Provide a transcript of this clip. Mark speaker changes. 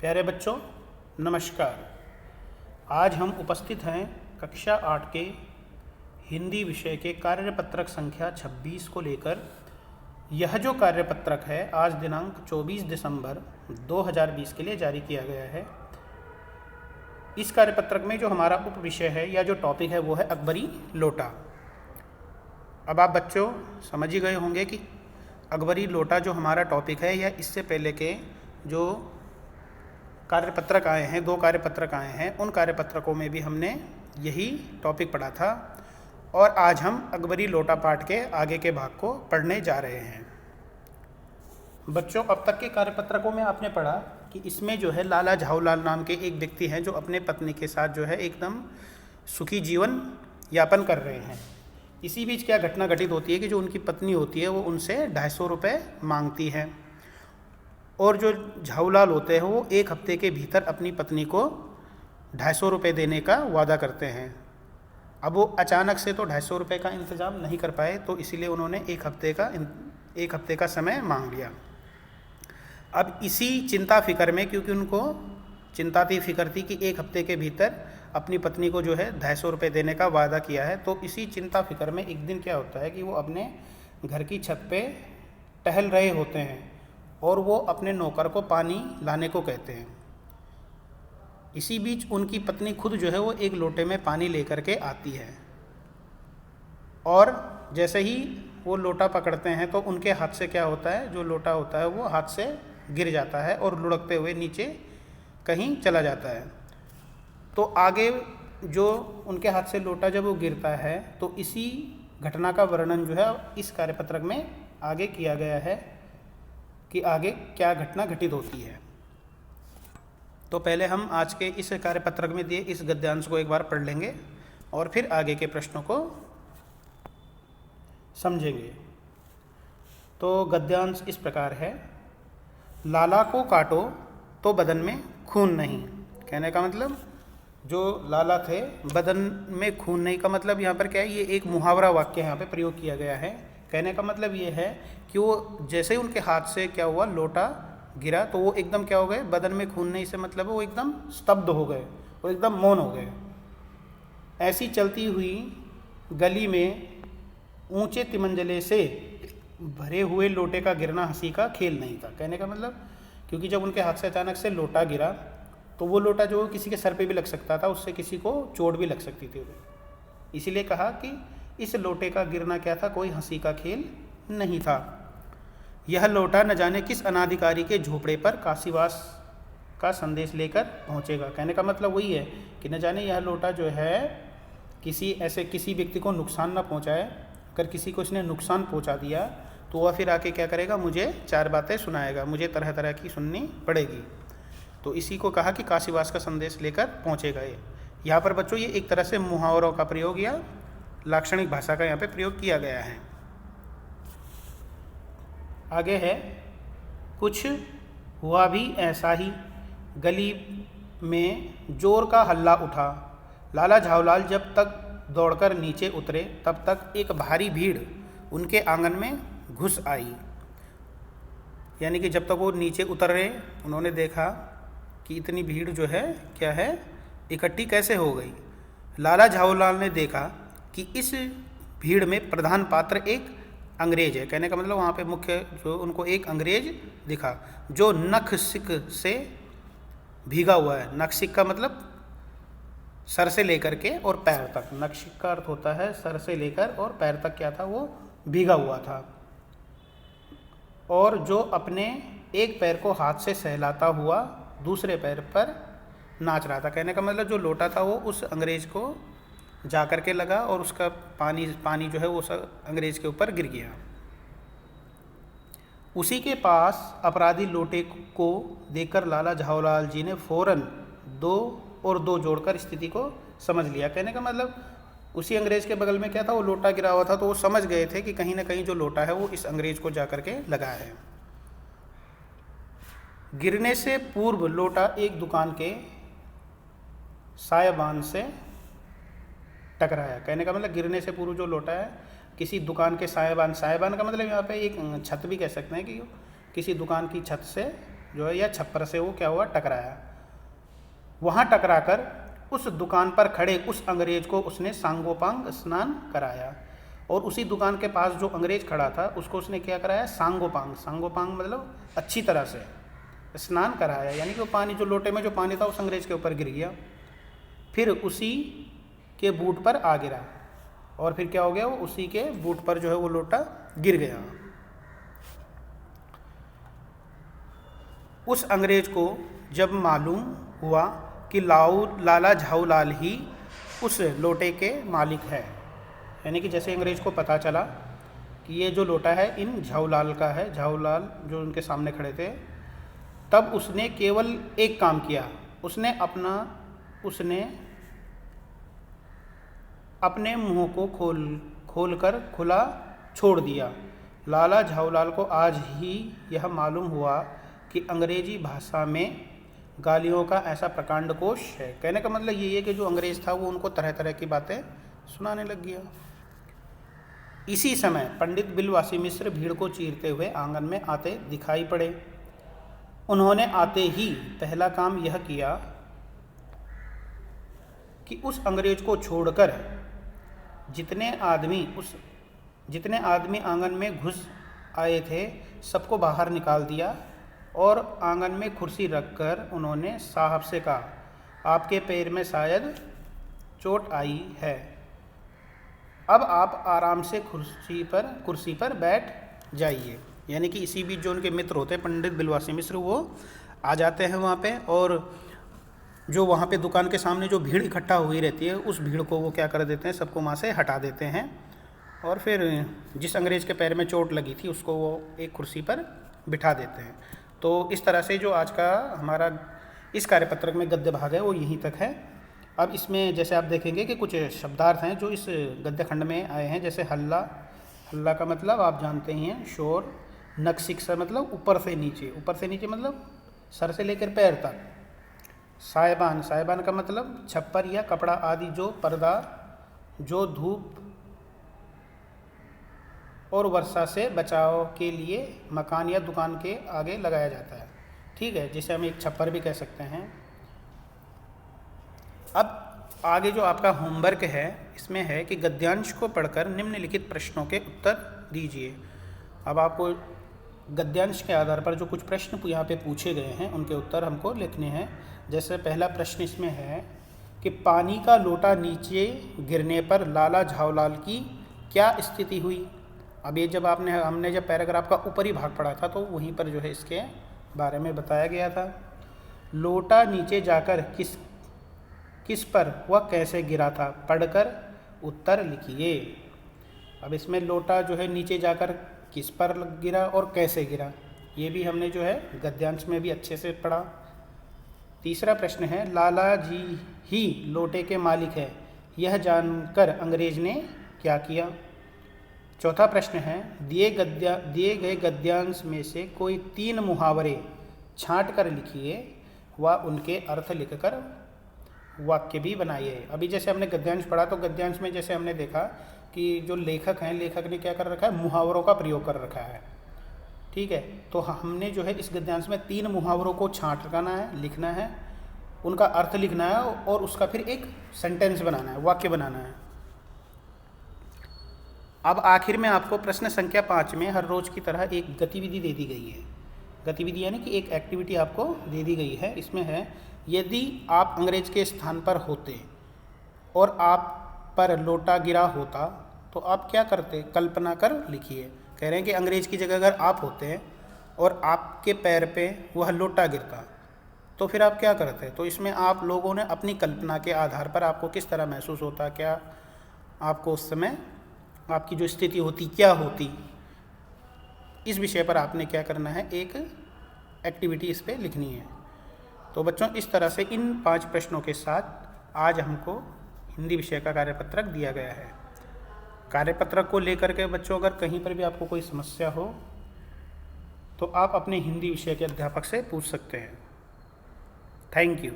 Speaker 1: प्यारे बच्चों, नमस्कार। आज हम उपस्थित हैं कक्षा 8 के हिंदी विषय के कार्यपत्रक संख्या 26 को लेकर। यह जो कार्यपत्रक है आज दिनांक 24 दिसंबर 2020 के लिए जारी किया गया है। इस कार्यपत्रक में जो हमारा उप विषय है या जो टॉपिक है वो है अकबरी लोटा। अब आप बच्चों समझ ही गए होंगे कि अकबरी लोटा जो हमारा टॉपिक है या इससे पहले के जो कार्यपत्रक आए हैं, 2 कार्यपत्रक आए हैं, उन कार्यपत्रकों में भी हमने यही टॉपिक पढ़ा था और आज हम अकबरी लोटा पाठ के आगे के भाग को पढ़ने जा रहे हैं। बच्चों, अब तक के कार्यपत्रकों में आपने पढ़ा कि इसमें जो है लाला झाऊलाल नाम के एक व्यक्ति हैं जो अपने पत्नी के साथ जो है एकदम सुखी जीवन यापन कर रहे हैं। इसी बीच क्या घटना घटित होती है कि जो उनकी पत्नी होती है वो उनसे 250 रुपये मांगती है और जो झाऊलाल होते हैं वो 1 हफ्ते के भीतर अपनी पत्नी को 250 रुपये देने का वादा करते हैं। अब वो अचानक से तो 250 रुपये का इंतज़ाम नहीं कर पाए, तो इसीलिए उन्होंने 1 हफ्ते का समय मांग लिया। अब इसी चिंता फिक्र में, क्योंकि उनको चिंता थी, फिक्र थी कि 1 हफ्ते के भीतर अपनी पत्नी को जो है 250 रुपये देने का वादा किया है, तो इसी चिंता फिक्र में एक दिन क्या होता है कि वो अपने घर की छत पे टहल रहे होते हैं और वो अपने नौकर को पानी लाने को कहते हैं। इसी बीच उनकी पत्नी खुद जो है वो एक लोटे में पानी लेकर के आती है और जैसे ही वो लोटा पकड़ते हैं तो उनके हाथ से क्या होता है, जो लोटा होता है वो हाथ से गिर जाता है और लुढ़कते हुए नीचे कहीं चला जाता है। तो आगे जो उनके हाथ से लोटा जब वो गिरता है तो इसी घटना का वर्णन जो है इस कार्यपत्रक में आगे किया गया है कि आगे क्या घटना घटित होती है। तो पहले हम आज के इस कार्यपत्रक में दिए इस गद्यांश को एक बार पढ़ लेंगे और फिर आगे के प्रश्नों को समझेंगे। तो गद्यांश इस प्रकार है। लाला को काटो तो बदन में खून नहीं। कहने का मतलब जो लाला थे बदन में खून नहीं का मतलब यहाँ पर क्या है, ये एक मुहावरा वाक्य यहाँ पे प्रयोग किया गया है। कहने का मतलब ये है कि वो जैसे ही उनके हाथ से क्या हुआ, लोटा गिरा तो वो एकदम क्या हो गए, बदन में खून नहीं से मतलब वो एकदम स्तब्ध हो गए और एकदम मौन हो गए। ऐसी चलती हुई गली में ऊंचे तिमंजले से भरे हुए लोटे का गिरना हंसी का खेल नहीं था। कहने का मतलब क्योंकि जब उनके हाथ से अचानक से लोटा गिरा तो वो लोटा जो किसी के सर पे भी लग सकता था, उससे किसी को चोट भी लग सकती थी। इसीलिए कहा कि इस लोटे का गिरना क्या था, कोई हंसी का खेल नहीं था। यह लोटा न जाने किस अनाधिकारी के झोपड़े पर काशीवास का संदेश लेकर पहुंचेगा। कहने का मतलब वही है कि न जाने यह लोटा जो है किसी व्यक्ति को नुकसान न पहुंचाए। अगर किसी को इसने नुकसान पहुंचा दिया तो वह फिर आके क्या करेगा, मुझे 4 बातें सुनाएगा, मुझे तरह तरह की सुननी पड़ेगी। तो इसी को कहा कि काशीवास का संदेश लेकर पहुंचेगा। ये यहाँ पर बच्चों ये एक तरह से मुहावरों का प्रयोग या लाक्षणिक भाषा का यहाँ पे प्रयोग किया गया है। आगे है, कुछ हुआ भी ऐसा ही, गली में जोर का हल्ला उठा। लाला झाऊलाल जब तक दौड़कर नीचे उतरे तब तक एक भारी भीड़ उनके आंगन में घुस आई। यानी कि जब तक वो नीचे उतर रहे उन्होंने देखा कि इतनी भीड़ जो है क्या है, इकट्ठी कैसे हो गई। लाला झाऊलाल ने देखा कि इस भीड़ में प्रधान पात्र एक अंग्रेज है। कहने का मतलब वहाँ पे मुख्य जो उनको एक अंग्रेज दिखा जो नख सिक से भीगा हुआ है। नख सिक का मतलब सर से लेकर के और पैर तक, नख सिक का अर्थ होता है सर से लेकर और पैर तक क्या था, वो भीगा हुआ था। और जो अपने एक पैर को हाथ से सहलाता हुआ दूसरे पैर पर नाच रहा था। कहने का मतलब जो लोटा था वो उस अंग्रेज को जा कर के लगा और उसका पानी जो है वो उस अंग्रेज के ऊपर गिर गया। उसी के पास अपराधी लोटे को देखकर लाला झाऊलाल जी ने फौरन 2 और 2 जोड़कर स्थिति को समझ लिया। कहने का मतलब उसी अंग्रेज के बगल में क्या था, वो लोटा गिरा हुआ था, तो वो समझ गए थे कि कहीं ना कहीं जो लोटा है वो इस अंग्रेज को जा कर के लगा है। गिरने से पूर्व लोटा एक दुकान के सायाबान से टकराया। कहने का मतलब गिरने से पूर्व जो लोटा है किसी दुकान के सायाबान का मतलब यहाँ पे एक छत भी कह सकते हैं कि किसी दुकान की छत से जो है या छप्पर से वो क्या हुआ, टकराया। वहाँ टकराकर उस दुकान पर खड़े उस अंग्रेज को उसने सांगोपांग स्नान कराया। और उसी दुकान के पास जो अंग्रेज खड़ा था उसको उसने क्या कराया, सांगोपांग, सांगोपांग मतलब अच्छी तरह से स्नान कराया, यानी कि वो पानी जो लोटे में जो पानी था उस अंग्रेज के ऊपर गिर गया, फिर उसी के बूट पर आ गिरा, और फिर क्या हो गया, वो उसी के बूट पर जो है वो लोटा गिर गया। उस अंग्रेज को जब मालूम हुआ कि लाला झाऊलाल ही उस लोटे के मालिक है, यानी कि जैसे अंग्रेज को पता चला कि ये जो लोटा है इन झाऊलाल का है, झाऊलाल जो उनके सामने खड़े थे, तब उसने केवल एक काम किया, उसने अपने मुंह को खोलकर खुला छोड़ दिया। लाला झाऊलाल को आज ही यह मालूम हुआ कि अंग्रेजी भाषा में गालियों का ऐसा प्रकांड कोश है। कहने का मतलब ये है कि जो अंग्रेज था वो उनको तरह तरह की बातें सुनाने लग गया। इसी समय पंडित बिलवासी मिश्र भीड़ को चीरते हुए आंगन में आते दिखाई पड़े। उन्होंने आते ही पहला काम यह किया कि उस अंग्रेज को छोड़कर जितने आदमी आंगन में घुस आए थे सबको बाहर निकाल दिया, और आंगन में कुर्सी रखकर उन्होंने साहब से कहा, आपके पैर में शायद चोट आई है, अब आप आराम से कुर्सी पर बैठ जाइए। यानी कि इसी बीच जो उनके मित्र होते हैं पंडित बिलवासी मिश्र, वो आ जाते हैं वहाँ पे, और जो वहाँ पे दुकान के सामने जो भीड़ इकट्ठा हुई रहती है उस भीड़ को वो क्या कर देते हैं, सबको वहाँ से हटा देते हैं, और फिर जिस अंग्रेज़ के पैर में चोट लगी थी उसको वो एक कुर्सी पर बिठा देते हैं। तो इस तरह से जो आज का हमारा इस कार्यपत्रक में गद्य भाग है वो यहीं तक है। अब इसमें जैसे आप देखेंगे कि कुछ शब्दार्थ हैं जो इस गद्य खंड में आए हैं, जैसे हल्ला, हल्ला का मतलब आप जानते ही हैं शोर, नक्शिक्सा मतलब ऊपर से नीचे मतलब सर से लेकर पैर तक, सायबान, सायबान का मतलब छप्पर या कपड़ा आदि जो पर्दा जो धूप और वर्षा से बचाव के लिए मकान या दुकान के आगे लगाया जाता है, ठीक है, जिसे हम एक छप्पर भी कह सकते हैं। अब आगे जो आपका होमवर्क है इसमें है कि गद्यांश को पढ़कर निम्नलिखित प्रश्नों के उत्तर दीजिए। अब आपको गद्यांश के आधार पर जो कुछ प्रश्न यहाँ पे पूछे गए हैं उनके उत्तर हमको लिखने हैं। जैसे पहला प्रश्न इसमें है कि पानी का लोटा नीचे गिरने पर लाला झाऊलाल की क्या स्थिति हुई। अब ये जब हमने जब पैराग्राफ का ऊपरी भाग पढ़ा था तो वहीं पर जो है इसके बारे में बताया गया था। लोटा नीचे जाकर किस पर वह कैसे गिरा था, पढ़कर उत्तर लिखिए। अब इसमें लोटा जो है नीचे जाकर किस पर गिरा और कैसे गिरा, ये भी हमने जो है गद्यांश में भी अच्छे से पढ़ा। तीसरा प्रश्न है लाला जी ही लोटे के मालिक है, यह जानकर अंग्रेज ने क्या किया। चौथा प्रश्न है दिए गए गद्यांश में से कोई 3 मुहावरे छांट कर लिखिए व उनके अर्थ लिखकर वाक्य भी बनाइए। अभी जैसे हमने गद्यांश पढ़ा तो गद्यांश में जैसे हमने देखा कि जो लेखक हैं, लेखक ने क्या कर रखा है, मुहावरों का प्रयोग कर रखा है, ठीक है। तो हमने जो है इस गद्यांश में 3 मुहावरों को छांट करना है, लिखना है, उनका अर्थ लिखना है और उसका फिर एक सेंटेंस बनाना है, वाक्य बनाना है। अब आखिर में आपको प्रश्न संख्या 5 में हर रोज़ की तरह एक गतिविधि दे दी गई है। गतिविधि यानी कि एक एक्टिविटी आपको दे दी गई है। इसमें है यदि आप अंग्रेज के स्थान पर होते और आप पर लोटा गिरा होता तो आप क्या करते, कल्पना कर लिखिए। कह रहे हैं कि अंग्रेज की जगह अगर आप होते हैं और आपके पैर पे वह लोटा गिरता तो फिर आप क्या करते। तो इसमें आप लोगों ने अपनी कल्पना के आधार पर आपको किस तरह महसूस होता, क्या आपको उस समय आपकी जो स्थिति होती क्या होती, इस विषय पर आपने क्या करना है, एक एक्टिविटी इस पर लिखनी है। तो बच्चों इस तरह से इन 5 प्रश्नों के साथ आज हमको हिंदी विषय का कार्यपत्रक दिया गया है। कार्यपत्रक को लेकर के बच्चों अगर कहीं पर भी आपको कोई समस्या हो तो आप अपने हिंदी विषय के अध्यापक से पूछ सकते हैं। Thank you.